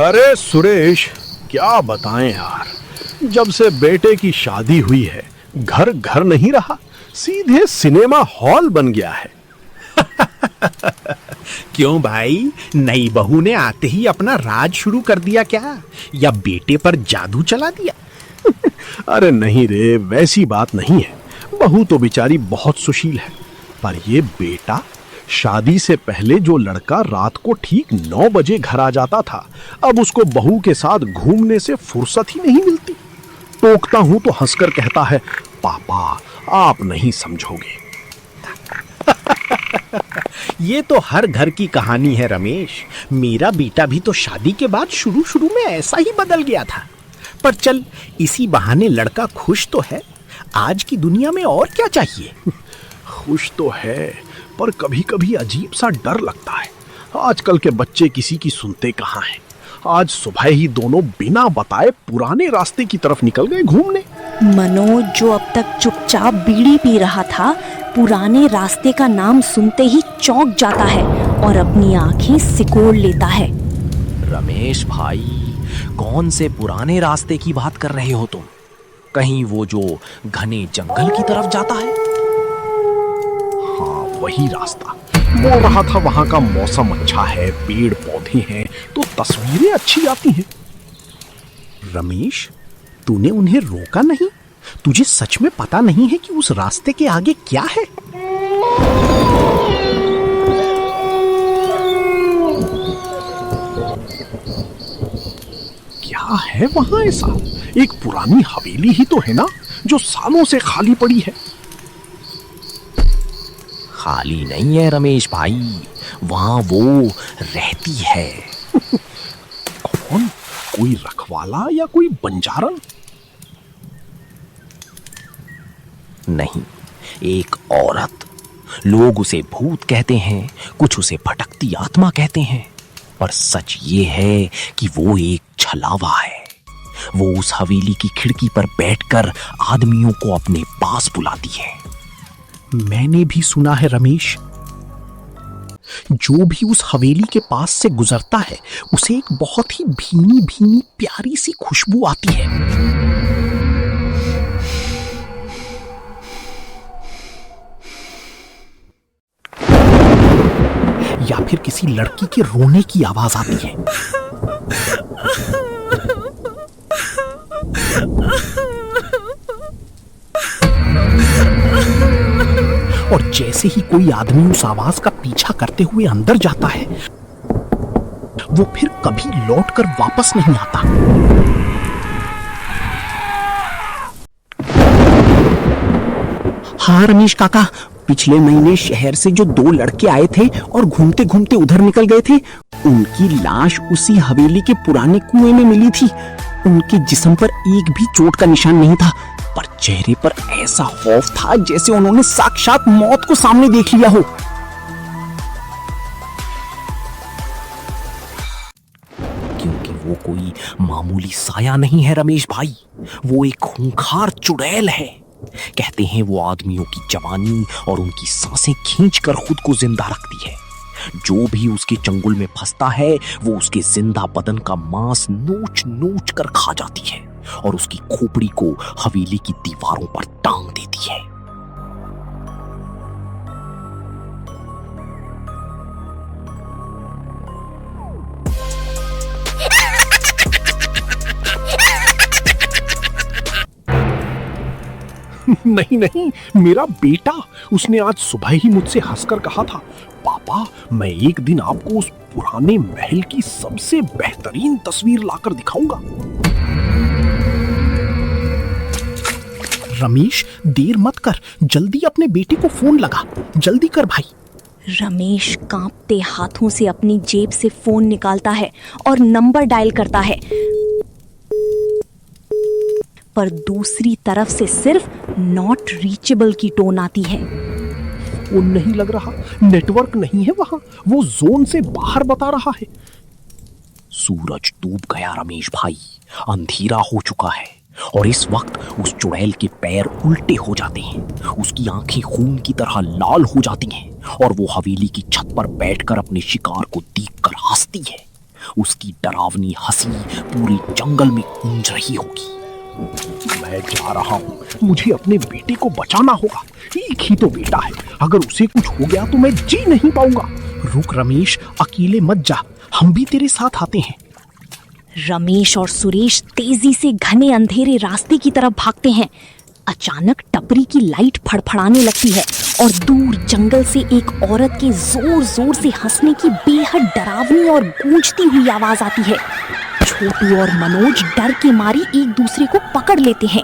अरे सुरेश, क्या बताएं यार, जब से बेटे की शादी हुई है घर घर नहीं रहा, सीधे सिनेमा हॉल बन गया है। क्यों भाई, नई बहू ने आते ही अपना राज शुरू कर दिया क्या, या बेटे पर जादू चला दिया? अरे नहीं रे, वैसी बात नहीं है। बहू तो बेचारी बहुत सुशील है, पर ये बेटा, शादी से पहले जो लड़का रात को ठीक 9 बजे घर आ जाता था, अब उसको बहू के साथ घूमने से फुर्सत ही नहीं मिलती। टोकता हूं तो हंसकर कहता है, पापा आप नहीं समझोगे। ये तो हर घर की कहानी है रमेश। मेरा बेटा भी तो शादी के बाद शुरू शुरू में ऐसा ही बदल गया था। पर चल, इसी बहाने लड़का खुश तो है। आज की दुनिया में और क्या चाहिए। खुश तो है, पर कभी कभी अजीब सा डर लगता है। आजकल के बच्चे किसी की सुनते कहाँ हैं। आज सुबह ही दोनों बिना बताए पुराने रास्ते की तरफ निकल गए घूमने। मनोज, जो अब तक चुपचाप बीड़ी पी रहा था, पुराने रास्ते का नाम सुनते ही चौंक जाता है और अपनी आंखें सिकोड़ लेता है। रमेश भाई, कौन से पुराने रास्ते की बात कर रहे हो तुम? कहीं वो जो घने जंगल की तरफ जाता है? हाँ, वही रास्ता। बोल रहा था वहां का मौसम अच्छा है, पेड़ पौधे हैं, तो तस्वीरें अच्छी आती हैं। रमेश, तूने उन्हें रोका नहीं? तुझे सच में पता नहीं है कि उस रास्ते के आगे क्या है? क्या है वहां ऐसा? एक पुरानी हवेली ही तो है ना, जो सालों से खाली पड़ी है। खाली नहीं है रमेश भाई, वहां वो रहती है। कौन? कोई रखवाला या कोई बंजारन? नहीं, एक औरत। लोग उसे भूत कहते हैं, कुछ उसे भटकती आत्मा कहते हैं, पर सच ये है कि वो एक छलावा है। वो उस हवेली की खिड़की पर बैठकर आदमियों को अपने पास बुलाती है। मैंने भी सुना है रमेश, जो भी उस हवेली के पास से गुजरता है उसे एक बहुत ही भीनी भीनी प्यारी सी खुशबू आती है। या फिर किसी लड़की के रोने की आवाज आती है। और जैसे ही कोई आदमी उस आवाज का पीछा करते हुए अंदर जाता है, वो फिर कभी लौटकर वापस नहीं आता। हाँ रमेश काका, पिछले महीने शहर से जो 2 लड़के आए थे और घूमते घूमते उधर निकल गए थे, उनकी लाश उसी हवेली के पुराने कुएं में मिली थी। उनके जिस्म पर एक भी चोट का निशान नहीं था, पर चेहरे पर ऐसा खौफ था जैसे उन्होंने साक्षात मौत को सामने देख लिया हो। क्योंकि वो कोई मामूली साया नहीं है रमेश भाई, वो एक खूंखार चुड़ैल है। कहते हैं वो आदमियों की जवानी और उनकी सांसें खींचकर खुद को जिंदा रखती है। जो भी उसके चंगुल में फंसता है, वो उसके जिंदा बदन का मांस नोच नोच कर खा जाती है और उसकी खोपड़ी को हवेली की दीवारों पर टांग देती है। नहीं नहीं, मेरा बेटा, उसने आज सुबह ही मुझसे हंसकर कहा था, पापा मैं एक दिन आपको उस पुराने महल की सबसे बेहतरीन तस्वीर लाकर दिखाऊंगा। रमेश, देर मत कर, जल्दी अपने बेटे को फोन लगा। जल्दी कर भाई। रमेश कांपते हाथों से अपनी जेब से फोन निकालता है और नंबर डायल करता है, पर दूसरी तरफ से सिर्फ नॉट रीचेबल की टोन आती है। फोन नहीं लग रहा, नेटवर्क नहीं है वहां, वो जोन से बाहर बता रहा है। सूरज डूब गया रमेश भाई, अंधेरा हो चुका है और इस वक्त उस चुड़ैल के पैर उल्टे हो जाते हैं, उसकी आंखें खून की तरह लाल हो जाती हैं और वो हवेली की छत पर बैठकर अपने शिकार को देखकर हंसती है। उसकी डरावनी हंसी पूरे जंगल में गूंज रही होगी। मैं जा रहा हूँ, मुझे अपने बेटे को बचाना होगा। एक ही तो बेटा है, अगर उसे कुछ हो गया तो मैं जी नहीं पाऊंगा। रुक रमेश, अकेले मत जा, हम भी तेरे साथ आते हैं। रमेश और सुरेश तेजी से घने अंधेरे रास्ते की तरफ भागते हैं। अचानक टपरी की लाइट फड़फड़ाने लगती है और दूर जंगल से एक औरत के जोर जोर से हंसने की बेहद डरावनी और गूंजती हुई आवाज आती है। छोटू और मनोज डर के मारे एक दूसरे को पकड़ लेते हैं।